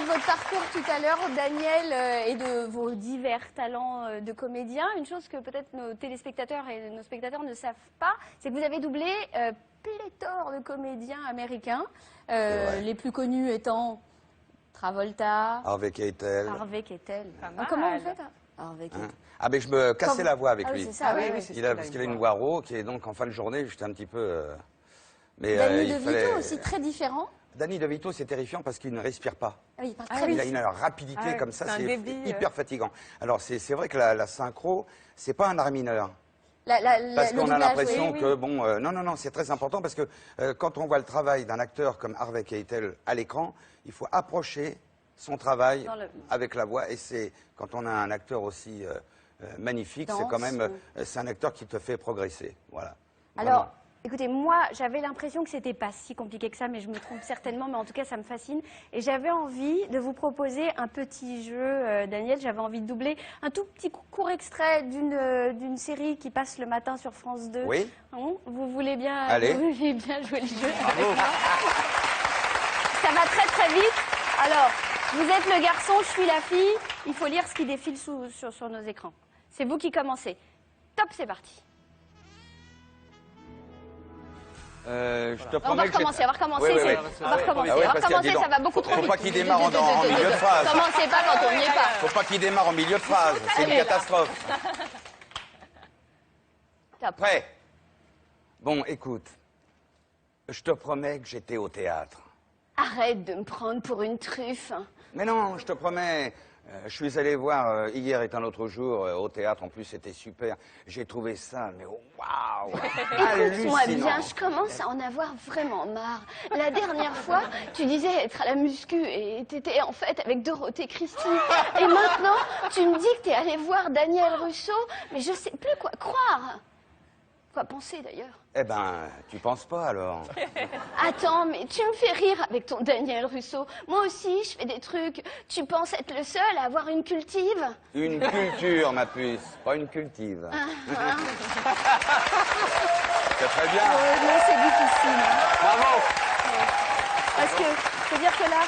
votre parcours tout à l'heure, Daniel, et de vos divers talents de comédien, une chose que peut-être nos téléspectateurs et nos spectateurs ne savent pas, c'est que vous avez doublé pléthore de comédiens américains, les plus connus étant Travolta, Harvey Keitel. Comment vous faites Harvey Keitel. Ah ben je me cassais la voix avec lui. C'est ça, oui. Parce qu'il a une voix rauque et donc en fin de journée j'étais un petit peu... Danny DeVito aussi très différent. Danny DeVito c'est terrifiant parce qu'il ne respire pas. Ah oui, il parle très vite. Il a une rapidité comme ça, c'est hyper fatigant. Alors c'est vrai que la synchro, c'est pas un art mineur. Parce qu'on a l'impression que, bon, non, c'est très important parce que quand on voit le travail d'un acteur comme Harvey Keitel à l'écran, il faut approcher son travail avec la voix. Et c'est, quand on a un acteur aussi magnifique, c'est quand même, c'est un acteur qui te fait progresser. Voilà. Alors, écoutez, moi, j'avais l'impression que c'était pas si compliqué que ça, mais je me trompe certainement, mais en tout cas, ça me fascine. Et j'avais envie de vous proposer un petit jeu, Daniel. J'avais envie de doubler un tout petit court extrait d'une série qui passe le matin sur France 2. Oui. Vous voulez bien, Allez. jouer le jeu avec moi? Ça va très très vite. Alors, vous êtes le garçon, je suis la fille. Il faut lire ce qui défile sur nos écrans. C'est vous qui commencez. Top, c'est parti. On va recommencer, ça va beaucoup trop vite. Faut pas qu'il démarre en milieu de phrase. Commencez pas quand on n'y est pas. Faut pas qu'il démarre en milieu de phrase, c'est une catastrophe. Prêt? Bon, écoute, je te promets que j'étais au théâtre. Arrête de me prendre pour une truffe. Mais non, je te promets. Je suis allé voir hier est un autre jour au théâtre, en plus c'était super. J'ai trouvé ça, mais waouh! Écoute-moi bien, je commence à en avoir vraiment marre. La dernière fois, tu disais être à la muscu et t'étais en fait avec Dorothée Christie. Et maintenant, tu me dis que t'es allé voir Daniel Russo, mais je sais plus quoi croire. Quoi penser d'ailleurs? Eh ben, tu penses pas alors? Attends, mais tu me fais rire avec ton Daniel Russo. Moi aussi, je fais des trucs. Tu penses être le seul à avoir une cultive? Une culture, ma puce, pas une cultive. C'est très bien. Non, c'est difficile. Bravo. Parce que, je veux dire que là,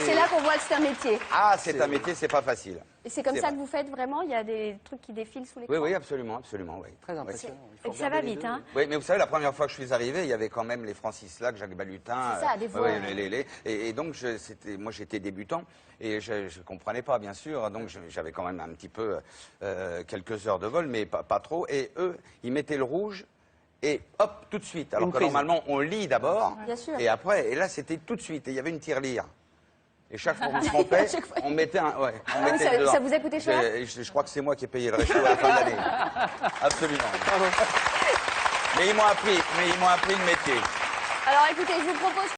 c'est là qu'on voit que c'est un métier. Ah, c'est un métier, c'est pas facile. Et c'est comme ça que vous faites vraiment? Il y a des trucs qui défilent sous l'écran? Oui, absolument, oui. Très impressionnant. Et ça va vite, hein? Oui, mais vous savez, la première fois que je suis arrivé, il y avait quand même les Francis Lac, Jacques Balutin. C'est ça, des voix. Et donc, moi, j'étais débutant et je comprenais pas, bien sûr. Donc, j'avais quand même un petit peu quelques heures de vol, mais pas trop. Et eux, ils mettaient le rouge. Et hop, tout de suite. Alors que normalement, on lit d'abord. Et après, et là, c'était tout de suite. Et il y avait une tirelire. Et chaque fois qu'on se trompait, on mettait un... Ouais, on mettait dedans. Ça vous a coûté cher? Je crois que c'est moi qui ai payé le resto à la fin de l'année. Absolument. Mais ils m'ont appris le métier. Alors écoutez, je vous propose...